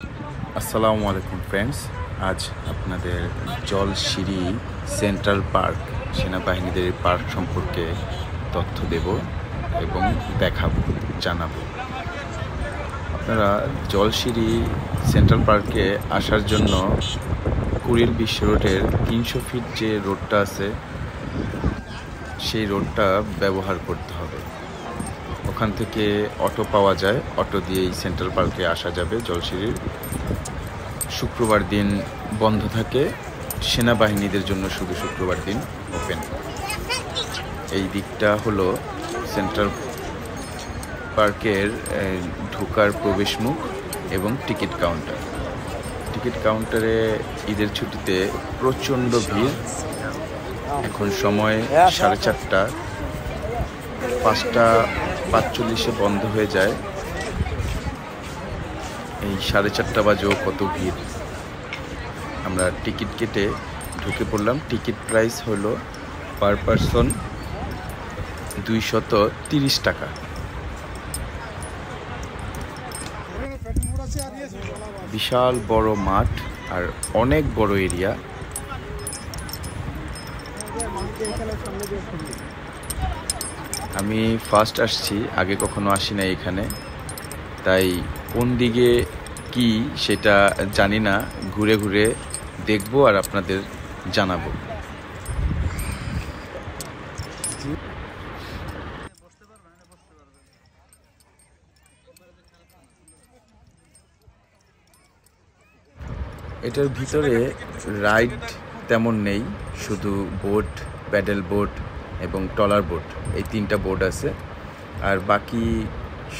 আসসালামু আলাইকুম ফ্রেন্ডস। আজ আপনাদের জলশিরি সেন্ট্রাল পার্ক সেনাবাহিনীদের পার্ক সম্পর্কে তথ্য দেব এবং দেখাবো, জানাবো। আপনারা জলশিরি সেন্ট্রাল পার্কে আসার জন্য কুড়িল বিশ্ব রোডের 300 ফিট যে রোডটা আছে সেই রোডটা ব্যবহার করতে হবে। ওখান থেকে অটো পাওয়া যায়, অটো দিয়েই সেন্ট্রাল পার্কে আসা যাবে। জলশিরির শুক্রবার দিন বন্ধ থাকে, সেনাবাহিনীদের জন্য শুধু শুক্রবার দিন ওপেন। এই দিকটা হলো সেন্ট্রাল পার্কের ঢোকার প্রবেশমুখ এবং টিকিট কাউন্টার। টিকিট কাউন্টারে ঈদের ছুটিতে প্রচণ্ড ভিড়। এখন সময় 4:30, 5:45 বন্ধ হয়ে যায়। এই 4:30 বাজেও কত ভিড়। আমরা টিকিট কেটে ঢুকে পড়লাম। টিকিট প্রাইস হলো পার পারসন 230 টাকা। বিশাল বড় মাঠ আর অনেক বড় এরিয়া। আমি ফার্স্ট আসছি, আগে কখনো আসি না এখানে, তাই কোন দিকে কি সেটা জানি না। ঘুরে ঘুরে দেখবো আর আপনাদের জানাবো। এটার ভিতরে রাইড তেমন নেই, শুধু বোট, প্যাডেল বোট এবং ট্রলার বোট, এই 3টা বোট আছে। আর বাকি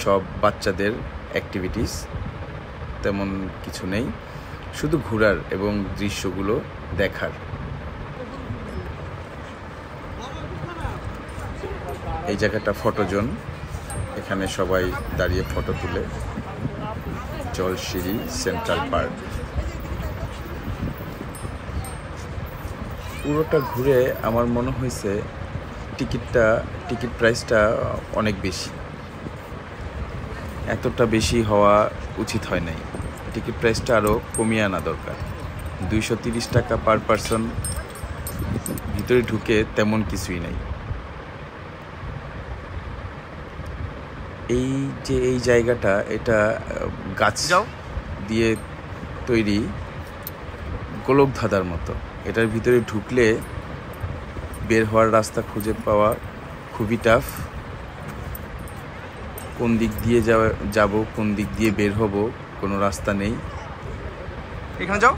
সব বাচ্চাদের অ্যাক্টিভিটিস, তেমন কিছু নেই, শুধু ঘোরার এবং দৃশ্যগুলো দেখার। এই জায়গাটা ফটো জোন, এখানে সবাই দাঁড়িয়ে ফটো তুলে। জলশিরি সেন্ট্রাল পার্ক পুরোটা ঘুরে আমার মনে হয়েছে টিকিট প্রাইসটা অনেক বেশি। এতটা বেশি হওয়া উচিত হয় নাই। টিকিট প্রাইসটা আরও কমিয়ে আনা দরকার। 230 টাকা পার পারসন। ভিতরে ঢুকে তেমন কিছুই নাই। এই জায়গাটা, এটা গাছ দিয়ে তৈরি, গোলক ধাঁধার মতো। এটার ভিতরে ঢুকলে বের হওয়ার রাস্তা খুঁজে পাওয়া খুবই টাফ। কোন দিক দিয়ে যাব, কোন দিক দিয়ে বের হব, কোনো রাস্তা নেই। এখানে যাও।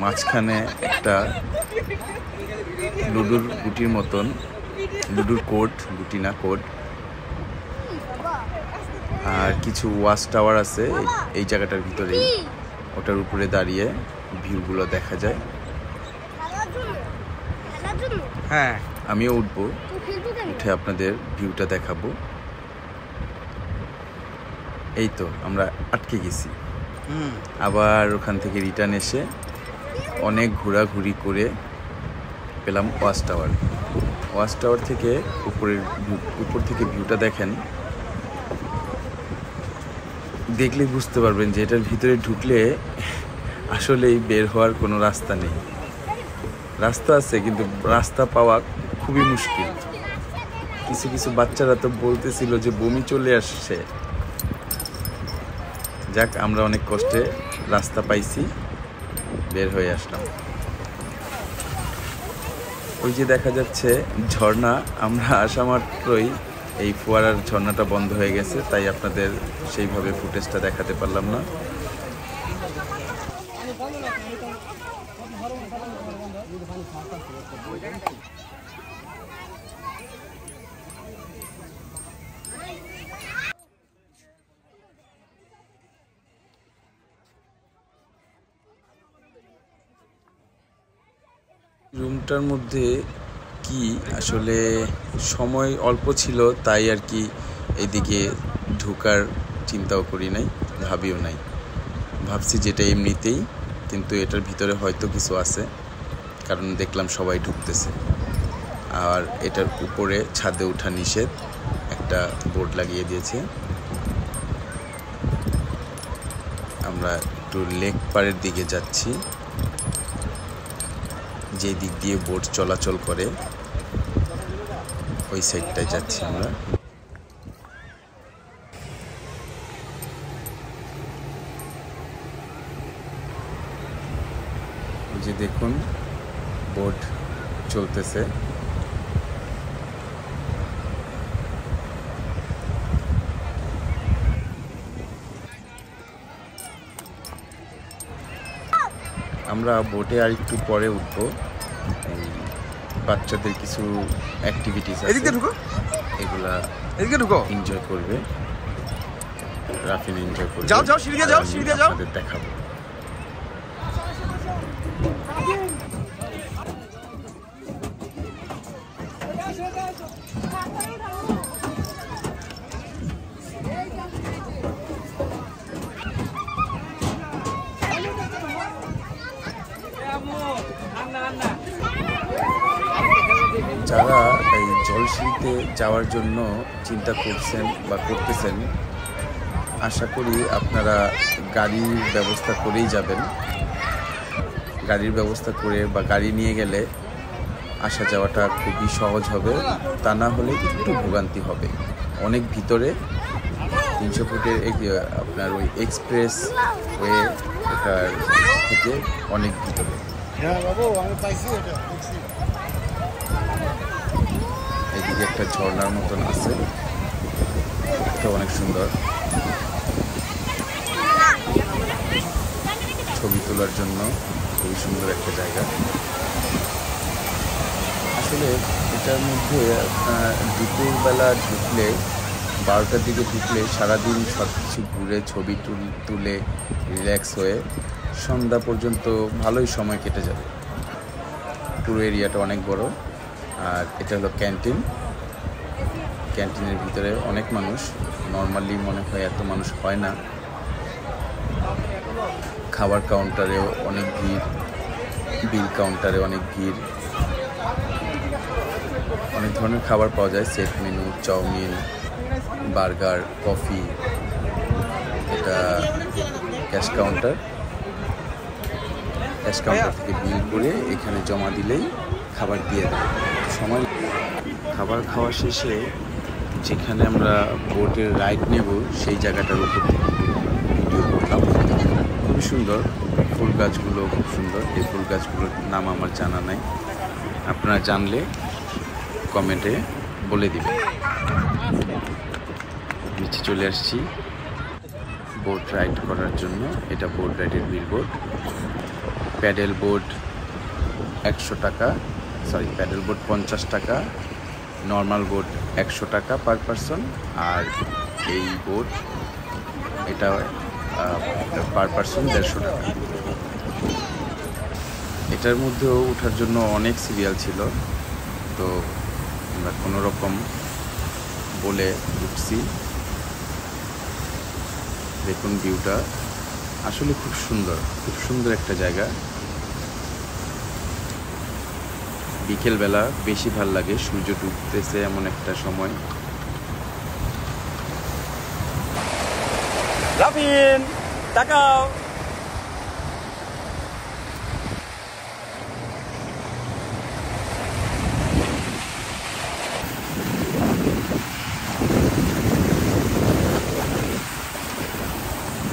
মাঝখানে একটা লুডুর গুটির মতন, লুডুর কোড, গুটি না কোড, আর কিছু ওয়াচ টাওয়ার আছে এই জায়গাটার ভিতরেই। ওটার উপরে দাঁড়িয়ে ভিউগুলো দেখা যায়। হ্যাঁ, আমিও উঠবো, উঠে আপনাদের ভিউটা দেখাবো। এই তো আমরা আটকে গেছি। আবার ওখান থেকে রিটার্ন এসে অনেক ঘোরাঘুরি করে পেলাম ওয়াচ টাওয়ার। ওয়াচ টাওয়ার থেকে উপর থেকে ভিউটা দেখেন, দেখলে বুঝতে পারবেন যে এটার ভিতরে ঢুকলে আসলেই বের হওয়ার কোনো রাস্তা নেই। রাস্তা আছে কিন্তু রাস্তা পাওয়া খুবই মুশকিল। কিছু কিছু বাচ্চারা তো বলতেছিল যে বমি চলে আসছে। যাক, আমরা অনেক কষ্টে রাস্তা পাইছি, বের হয়ে আসলাম। ওই যে দেখা যাচ্ছে ঝর্ণা, আমরা আসা মাত্রই এই ফোয়ারার ঝর্ণাটা বন্ধ হয়ে গেছে, তাই আপনাদের সেইভাবে ফুটেজটা দেখাতে পারলাম না। রুমটার মধ্যে কি আসলে সময় অল্প ছিল, তাই আর কি এইদিকে ঢোকার চিন্তাও করি নাই, ভাবিও নাই। ভাবছি যেটা এমনিতেই, কিন্তু এটার ভিতরে হয়তো কিছু আছে, কারণ দেখলাম সবাই ঢুকতেছে। আর এটার উপরে ছাদে ওঠা নিষেধ, একটা বোর্ড লাগিয়ে দিয়েছে। আমরা একটু লেক পাড়ের দিকে যাচ্ছি, যে দিক দিয়ে বোট চলাচল করে ওই সাইডটায় যাচ্ছি আমরা। যে দেখুন বোট চলতেছে। আমরা বোটে আর একটু পরে উঠবো। এই বাচ্চাদের কিছু অ্যাক্টিভিটিস আছে, এগুলা এনজয় করবে, রাফিন এনজয় করবে। যাও সিঁড়ি দিয়ে যাও, সিঁড়ি দিয়ে যাও, আপনাদের দেখাবো। যারা এই জলসিঁড়িতে যাওয়ার জন্য চিন্তা করছেন বা করতেছেন, আশা করি আপনারা গাড়ির ব্যবস্থা করেই যাবেন। গাড়ির ব্যবস্থা করে বা গাড়ি নিয়ে গেলে আসা যাওয়াটা খুবই সহজ হবে, তা না হলে একটু ভোগান্তি হবে। অনেক ভিতরে 300 ফুটের আপনার ওই এক্সপ্রেস ওয়ে, ওটার থেকে অনেক ভিতরে। এদিকে একটা ঝর্ণার মতন আছে, এটা অনেক সুন্দর, ছবি তোলার জন্য খুবই সুন্দর একটা জায়গা। আসলে এটার মধ্যে দুপুরবেলা ঢুকলে, 12টার দিকে ঢুকলে সারাদিন সব কিছু ঘুরে ছবি তুলে রিল্যাক্স হয়ে সন্ধ্যা পর্যন্ত ভালোই সময় কেটে যাবে। পুরো এরিয়াটা অনেক বড়। আর এটা হলো ক্যান্টিন। ক্যান্টিনের ভিতরে অনেক মানুষ, নর্মালি মনে হয় এত মানুষ হয় না। খাবার কাউন্টারেও অনেক ভিড়, বিল কাউন্টারে অনেক ভিড়। অনেক ধরনের খাবার পাওয়া যায়, set menu, chowmein, burger, coffee. এটা ক্যাশ কাউন্টার। ক্যাশ কাউন্টার থেকে বিল করে এখানে জমা দিলেই খাবার দিয়ে দেয়। সময় খাবার খাওয়া শেষে যেখানে আমরা বোটের রাইড নেব সেই জায়গাটার উপর থেকে ভিডিও করলাম। খুবই সুন্দর, ফুল গাছগুলো খুব সুন্দর। এই ফুল গাছগুলোর নাম আমার জানা নাই, আপনারা জানলে কমেন্টে বলে দিবেন। নিচে চলে আসছি বোট রাইড করার জন্য। এটা বোট রাইডের বিলবোর্ড। প্যাডেল বোট 100 টাকা, প্যাডেল বোট 50 টাকা, নর্মাল বোট 100 টাকা পার পারসন। আর এই বোট এটা পার পারসন 150 টাকা। এটার মধ্যেও ওঠার জন্য অনেক সিরিয়াল ছিল, তো আমরা কোনো রকম বলে উঠছি। দেখুন ভিউটা আসলে খুব সুন্দর, খুব সুন্দর একটা জায়গা। বিকেলবেলা বেশি ভাল লাগে, সূর্য ডুবতেছে এমন একটা সময়। রাফিন তাকাও।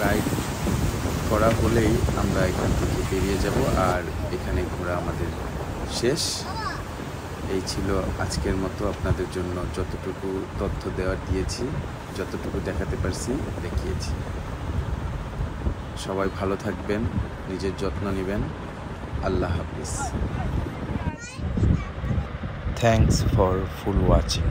রাইড করা হলেই আমরা এখান থেকে বেরিয়ে যাব, আর এখানে ঘোরা আমাদের শেষ। এই ছিল আজকের মতো আপনাদের জন্য যতটুকু তথ্য দিয়েছি, যতটুকু দেখাতে পারছি দেখিয়েছি। সবাই ভালো থাকবেন, নিজের যত্ন নেবেন। আল্লাহ হাফিজ। Thanks for full watching.